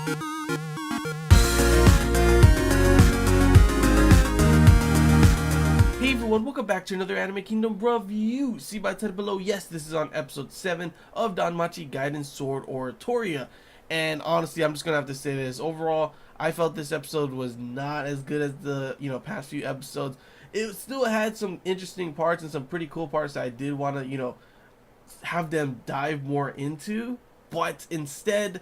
Hey everyone, welcome back to another Anime Kingdom review. See by the title below, yes, this is on episode 7 of DanMachi Gaiden Sword Oratoria. And honestly, I'm just gonna have to say this. Overall, I felt this episode was not as good as the past few episodes. It still had some interesting parts and some pretty cool parts that I did want to have them dive more into. But instead,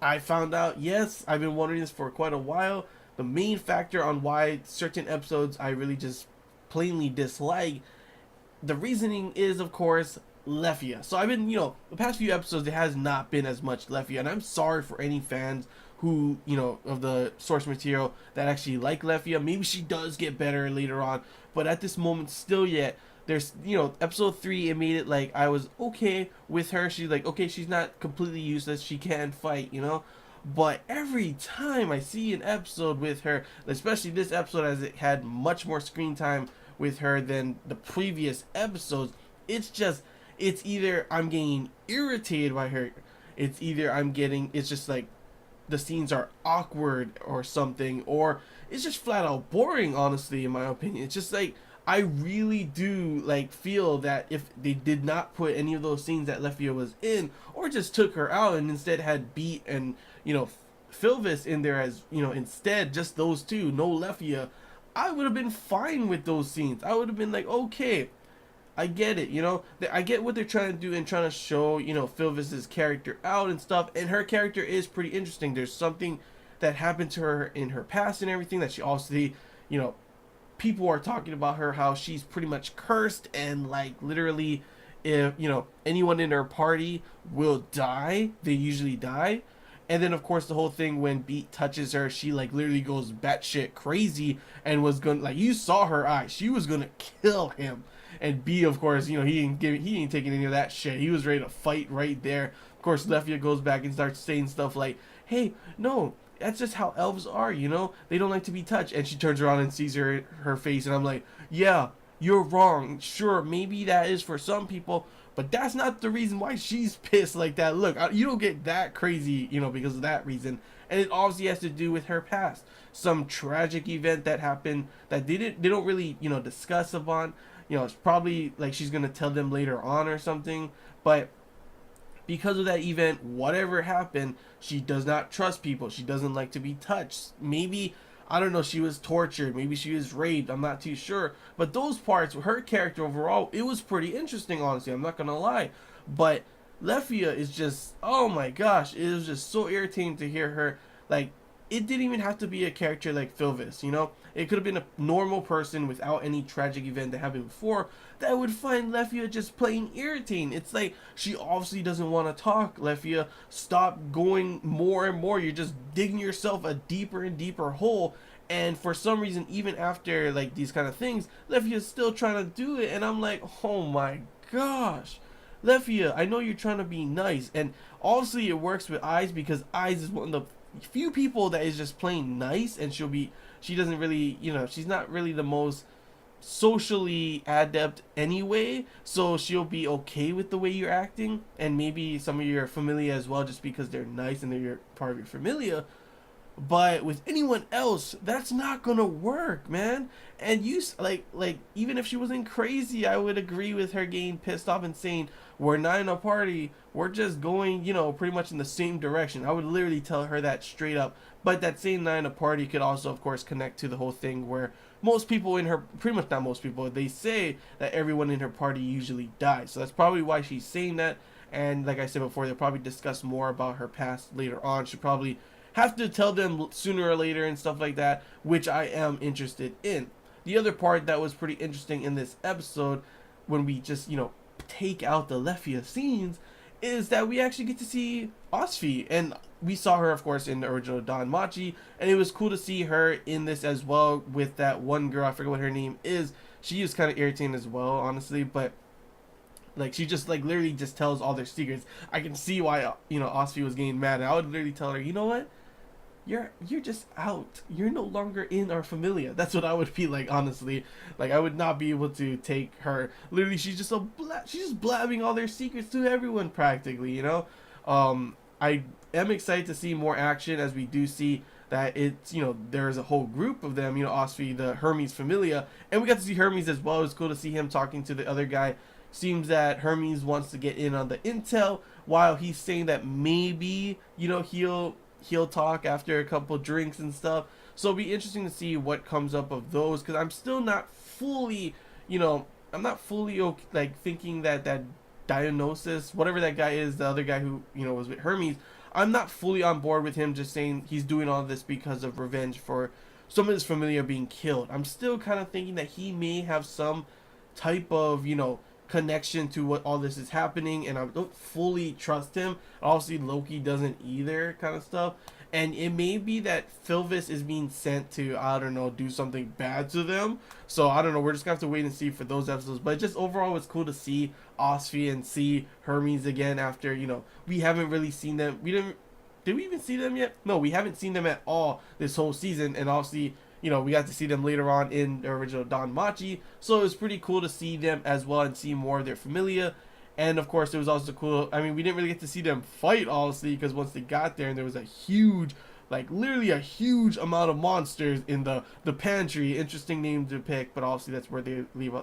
I found out, yes, I've been wondering this for quite a while. The main factor on why certain episodes I really just plainly dislike, the reasoning is, of course, Lefia. So I've been, the past few episodes, there has not been as much Lefia, and I'm sorry for any fans who, of the source material that actually like Lefia. Maybe she does get better later on, but at this moment, still yet, there's, episode 3, it made it like I was okay with her. She's like, okay, she's not completely useless, she can fight, But every time I see an episode with her, especially this episode as it had much more screen time with her than the previous episodes, it's either I'm getting irritated by her, it's just like the scenes are awkward or something, or it's just flat out boring, honestly, in my opinion. It's just like, I really do feel that if they did not put any of those scenes that Lefia was in, or just took her out and instead had Beat and Philvis in there as instead just those two, no Lefia, I would have been fine with those scenes. I would have been like, okay, I get it, I get what they're trying to do and trying to show Philvis's character out and stuff, and her character is pretty interesting. There's something that happened to her in her past and everything that she obviously people are talking about her, how she's pretty much cursed, and literally if anyone in her party will die, they usually die. And then of course the whole thing when Beat touches her, she literally goes batshit crazy and was gonna, you saw her eyes, she was gonna kill him. And B, of course, he ain't taking any of that shit. He was ready to fight right there. Of course, Lefia goes back and starts saying stuff like, hey, no, that's just how elves are, they don't like to be touched. And she turns around and sees her face, and I'm like, yeah, you're wrong. Sure, maybe that is for some people, but that's not the reason why she's pissed like that. Look, you don't get that crazy, because of that reason. And it obviously has to do with her past, some tragic event that happened that they don't really discuss upon. It's probably she's gonna tell them later on or something, but because of that event, whatever happened, she does not trust people. She doesn't like to be touched. Maybe, I don't know, she was tortured. Maybe she was raped. I'm not too sure. But those parts, her character overall, it was pretty interesting, honestly. I'm not going to lie. But Lefia is just, oh my gosh. It was just so irritating to hear her. It didn't even have to be a character like Philvis, It could have been a normal person without any tragic event that happened before that would find Lefia just plain irritating. It's like, she obviously doesn't want to talk. Lefia, stop going more and more. You're just digging yourself a deeper and deeper hole. And for some reason, even after these kind of things, Lefia's still trying to do it. And I'm like, oh my gosh. Lefia, I know you're trying to be nice. And obviously it works with Eyes, because Eyes is one of the few people that is just plain nice, and she doesn't really, she's not really the most socially adept anyway, so she'll be okay with the way you're acting, and maybe some of your familia as well, just because they're nice and they're part of your familia. But with anyone else, that's not gonna work, man. And you even if she wasn't crazy, I would agree with her getting pissed off and saying, we're not in a party, we're just going pretty much in the same direction. I would literally tell her that straight up. But that same not in a party could also, of course, connect to the whole thing where most people in her, pretty much not most people, they say that everyone in her party usually dies. So that's probably why she's saying that. And like I said before, they'll probably discuss more about her past later on. She'll probably have to tell them sooner or later and stuff like that, which I am interested in. The other part that was pretty interesting in this episode, when we just take out the Lefia scenes, is that we actually get to see Osfi, and we saw her of course in the original DanMachi, and it was cool to see her in this as well with that one girl, I forget what her name is. She is kind of irritating as well, honestly, but she just literally just tells all their secrets. I can see why Osfi was getting mad, and I would literally tell her, you know what, you're just out. You're no longer in our familia. That's what I would feel like, honestly. I would not be able to take her. Literally, she's just she's just blabbing all their secrets to everyone practically, I am excited to see more action, as we do see that it's, there's a whole group of them, Osfi, the Hermes Familia, and we got to see Hermes as well. It was cool to see him talking to the other guy. Seems that Hermes wants to get in on the intel, while he's saying that maybe, he'll talk after a couple drinks and stuff. So it'll be interesting to see what comes up of those, because I'm still not fully, I'm not fully like thinking that Dionysus, whatever that guy is, the other guy who was with Hermes, I'm not fully on board with him just saying he's doing all this because of revenge for some of his familia being killed. I'm still kind of thinking that he may have some type of, connection to what all this is happening, and I don't fully trust him. Obviously, Loki doesn't either, kind of stuff. And it may be that Philvis is being sent to, I don't know, do something bad to them. So I don't know. We're just gonna have to wait and see for those episodes. But just overall, it's cool to see Osfi and see Hermes again after, we haven't really seen them. Did we even see them yet? No, we haven't seen them at all this whole season. And obviously, we got to see them later on in the original DanMachi. So it was pretty cool to see them as well and see more of their familia. And of course, it was also cool. I mean, we didn't really get to see them fight, honestly, because once they got there, and there was a huge, like literally a huge amount of monsters in the pantry. Interesting name to pick, but obviously that's where they leave,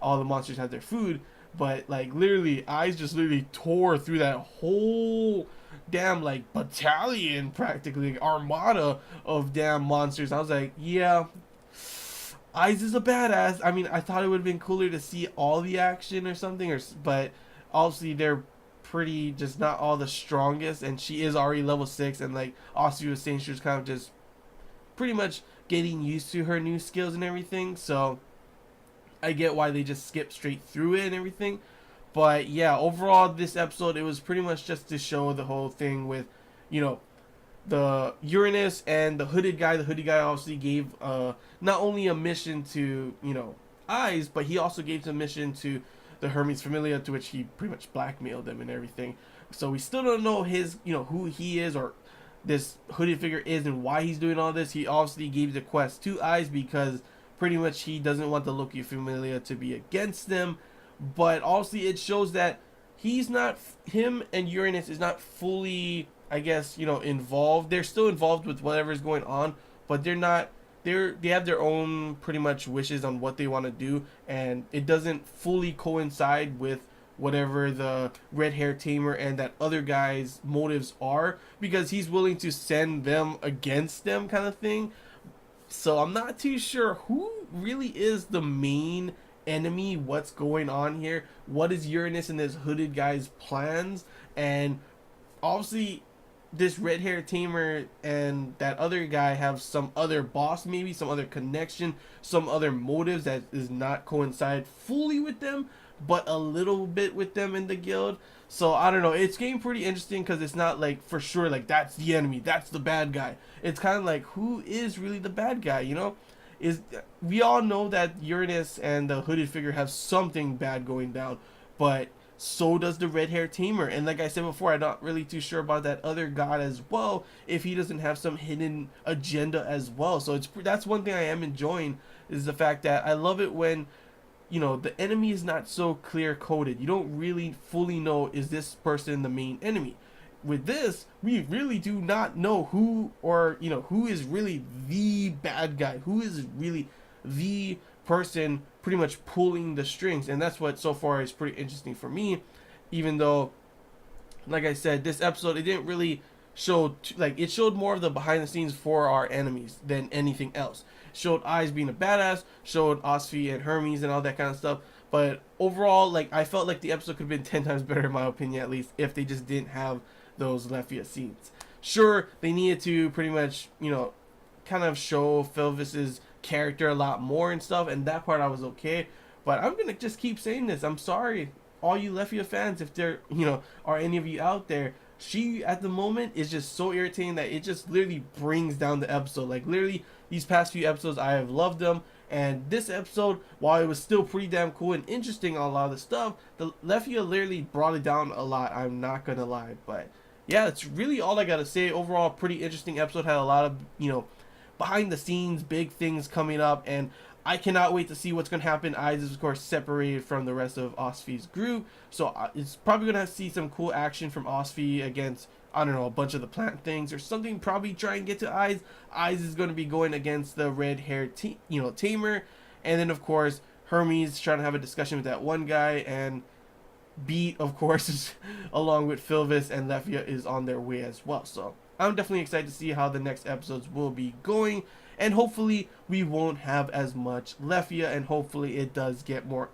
all the monsters have their food. But like literally, eyes just literally tore through that whole damn like battalion, practically like, armada of damn monsters. I was like, yeah, Eyes is a badass. I mean, I thought it would have been cooler to see all the action or something, but obviously they're pretty just not all the strongest, and she is already level 6, and like Austin was saying, she was kind of just pretty much getting used to her new skills and everything. So I get why they just skip straight through it and everything. But yeah, overall this episode, it was pretty much just to show the whole thing with, the Uranus and the hooded guy. The hooded guy obviously gave not only a mission to, Eyes, but he also gave a mission to the Hermes Familia, to which he pretty much blackmailed them and everything. So we still don't know his, who he is, or this hooded figure is, and why he's doing all this. He obviously gave the quest to Eyes because pretty much he doesn't want the Loki Familia to be against them. But obviously it shows that he's not, him and Uranus is not fully, I guess, involved. They're still involved with whatever's going on, but they're not, they have their own pretty much wishes on what they want to do, and it doesn't fully coincide with whatever the red hair tamer and that other guy's motives are, because he's willing to send them against them, kind of thing. So I'm not too sure who really is the main enemy, what's going on here, what is Uranus and this hooded guy's plans. And obviously this red hair tamer and that other guy have some other boss, maybe some other connection, some other motives that does not coincide fully with them, but a little bit with them in the guild. So I don't know, it's getting pretty interesting, because it's not like for sure like that's the enemy, that's the bad guy. It's kind of like, who is really the bad guy, is, we all know that Uranus and the hooded figure have something bad going down, but so does the red hair tamer. And like I said before, I'm not really too sure about that other god as well, if he doesn't have some hidden agenda as well. So that's one thing I am enjoying, is the fact that I love it when, the enemy is not so clear coded. You don't really fully know, is this person the main enemy. With this, we really do not know who, or who is really the bad guy, who is really the person pretty much pulling the strings. And that's what so far is pretty interesting for me, even though, like I said, this episode, it didn't really show, like, it showed more of the behind the scenes for our enemies than anything else. It showed Eyes being a badass, showed Osfi and Hermes and all that kind of stuff. But overall, like, I felt like the episode could have been 10 times better, in my opinion, at least, if they just didn't have those left field scenes. Sure, they needed to pretty much, kind of show Philvis's character a lot more and stuff, and that part I was okay. But I'm gonna just keep saying this. I'm sorry, all you Left Field fans, if there, are any of you out there. She at the moment is just so irritating that it just literally brings down the episode. Like literally, these past few episodes, I have loved them. And this episode, while it was still pretty damn cool and interesting on a lot of the stuff, the Left Field literally brought it down a lot. I'm not gonna lie, but yeah, that's really all I gotta say. Overall, pretty interesting episode. Had a lot of, behind the scenes, big things coming up, and I cannot wait to see what's gonna happen. Eyes is of course separated from the rest of Osfi's group, so it's probably gonna see some cool action from Osfi against I don't know, a bunch of the plant things or something. Probably try and get to Eyes. Eyes is going to be going against the red-haired, tamer, and then of course Hermes trying to have a discussion with that one guy, and Beat, of course, is along with Philvis and Lefia is on their way as well. So I'm definitely excited to see how the next episodes will be going, and hopefully we won't have as much Lefia, and hopefully it does get more.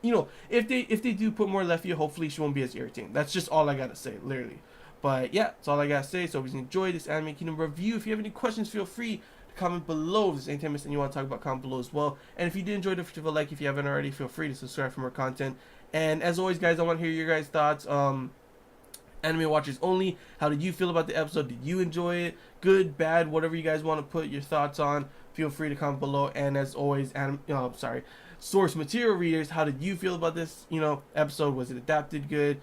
If they do put more Lefia, hopefully she won't be as irritating. That's just all I gotta say, literally. But yeah, that's all I gotta say. So if you enjoyed this Anime Kingdom review, if you have any questions, feel free to comment below. If there's anything I missed and you want to talk about, comment below as well. And if you did enjoy, don't forget to leave a like. If you haven't already, feel free to subscribe for more content. And as always, guys, I want to hear your guys' thoughts. Anime watchers only. How did you feel about the episode? Did you enjoy it? Good, bad, whatever you guys want to put your thoughts on, feel free to comment below. And as always, source material readers, how did you feel about this episode? Was it adapted good?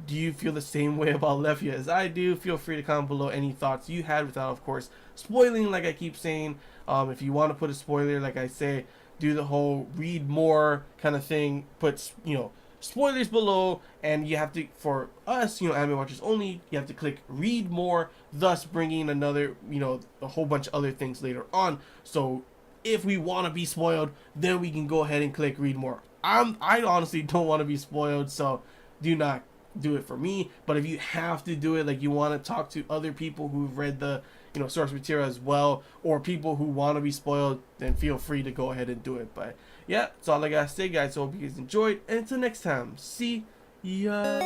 Do you feel the same way about Lefia as I do? Feel free to comment below any thoughts you had without, of course, spoiling, like I keep saying. If you want to put a spoiler, like I say, do the whole read more kind of thing. Put, spoilers below, and you have to, for us, anime watchers only, you have to click read more, thus bringing another, a whole bunch of other things later on. So if we want to be spoiled, then we can go ahead and click read more. I honestly don't want to be spoiled, so do not do it for me. But if you have to do it, like you want to talk to other people who've read the source material as well, or people who want to be spoiled, then feel free to go ahead and do it. But yeah, that's all I gotta say, guys. So hope you guys enjoyed, and until next time, see ya.